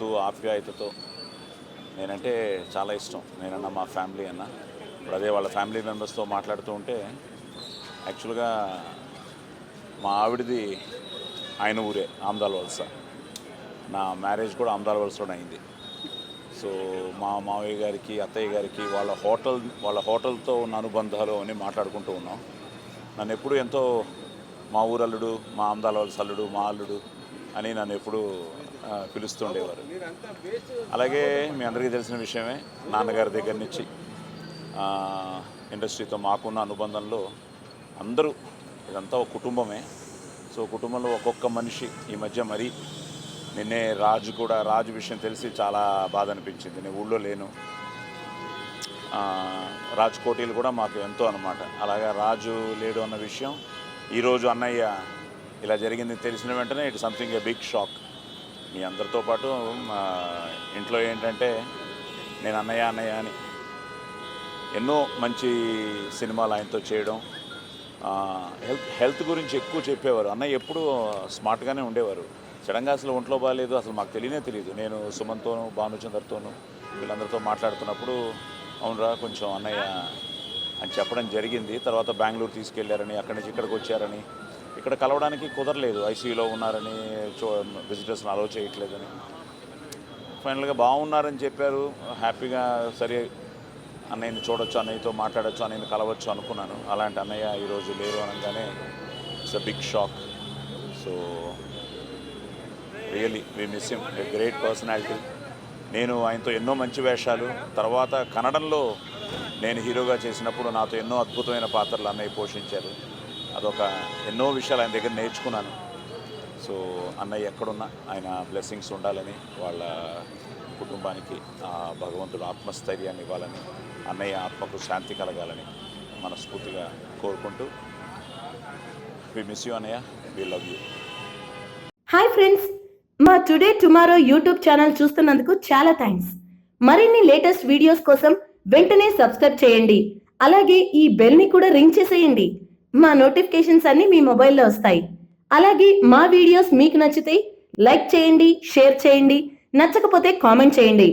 లోతు ఆప్యాయతతో నేనంటే చాలా ఇష్టం. నేనన్నా మా ఫ్యామిలీ అన్న ఇప్పుడు అదే వాళ్ళ ఫ్యామిలీ మెంబర్స్తో మాట్లాడుతూ ఉంటే యాక్చువల్గా మా ఆవిడది ఆయన ఊరే ఆమ్దాల వలస. నా మ్యారేజ్ కూడా ఆమ్దాల వలసలోనే అయింది. సో మా మావయ్య గారికి అత్తయ్య గారికి వాళ్ళ హోటల్తో ఉన్న అనుబంధాలు అని మాట్లాడుకుంటూ ఉన్నాం. నన్ను ఎప్పుడు ఎంతో మా ఊరల్లుడు, మా ఆమ్దాల వలస అల్లుడు, మా అల్లుడు అని నన్ను ఎప్పుడూ పిలుస్తూ ఉండేవారు. అలాగే మీ అందరికీ తెలిసిన విషయమే, నాన్నగారి దగ్గర నుంచి ఇండస్ట్రీతో మాకున్న అనుబంధంలో అందరూ ఇదంతా ఒక కుటుంబమే. సో కుటుంబంలో ఒక్కొక్క మనిషి ఈ మధ్య మరీ నిన్నే రాజు విషయం తెలిసి చాలా బాధ అనిపించింది. నేను ఊళ్ళో లేను. రాజు కోటీలు కూడా మాకు ఎంతో అనమాట. అలాగా రాజు లేడు అన్న విషయం ఈరోజు అన్నయ్య ఇలా జరిగింది తెలిసిన వెంటనే it something a big shock. మీ అందరితో పాటు ఇంట్లో ఏంటంటే నేను అన్నయ్య అని ఎన్నో మంచి సినిమాలు ఆయనతో చేయడం, హెల్త్ గురించి ఎక్కువ చెప్పేవారు. అన్నయ్య ఎప్పుడూ స్మార్ట్గానే ఉండేవారు. సడన్గా అసలు ఒంట్లో బాగాలేదు అసలు మాకు తెలియదు. నేను సుమన్తోనూ భానుచందర్తోనూ వీళ్ళందరితో మాట్లాడుతున్నప్పుడు అవునరా కొంచెం అన్నయ్య అని చెప్పడం జరిగింది. తర్వాత బెంగళూరు తీసుకెళ్లారని, అక్కడి నుంచి ఇక్కడికి వచ్చారని, ఇక్కడ కలవడానికి కుదరలేదు, ఐసీయూలో ఉన్నారని, విజిటర్స్ని అలౌ చేయట్లేదని. ఫైనల్గా బాగున్నారని చెప్పారు. హ్యాపీగా సరే అన్నయ్యని చూడొచ్చు, అన్నయ్యతో మాట్లాడచ్చు, అన్నయ్యని కలవచ్చు అనుకున్నాను. అలాంటి అన్నయ్య ఈరోజు లేరు అనగానే it's a big shock. So really we miss him, a great personality. నేను ఆయనతో ఎన్నో మంచి వేషాలు, తర్వాత కన్నడంలో నేను హీరోగా చేసినప్పుడు నాతో ఎన్నో అద్భుతమైన పాత్రలు అన్నయ్య పోషించారు. అదొక ఎన్నో విషయాలు ఆయన దగ్గర నేర్చుకున్నాను. సో అన్నయ్య ఎక్కడున్నా ఆయన బ్లెస్సింగ్స్ ఉండాలని, వాళ్ళ కుటుంబానికి భగవంతుడు ఆత్మస్థైర్యాన్ని ఇవ్వాలని, అన్నయ్య ఆత్మకు శాంతి కలగాలని మనస్ఫూర్తిగా కోరుకుంటూ వి మిస్ యూ అన్నయ్య, we love you. Hi friends, మా టుడే టుమారో యూట్యూబ్ ఛానల్ చూస్తున్నందుకు చాలా థ్యాంక్స్. మరిన్ని లేటెస్ట్ వీడియోస్ కోసం వెంటనే సబ్స్క్రైబ్ చేయండి. అలాగే ఈ బెల్ని కూడా రింగ్ చేసేయండి. మా నోటిఫికేషన్స్ అన్ని మీ మొబైల్లో వస్తాయి. అలాగే మా వీడియోస్ మీకు నచ్చితే లైక్ చేయండి, షేర్ చేయండి, నచ్చకపోతే కామెంట్ చేయండి.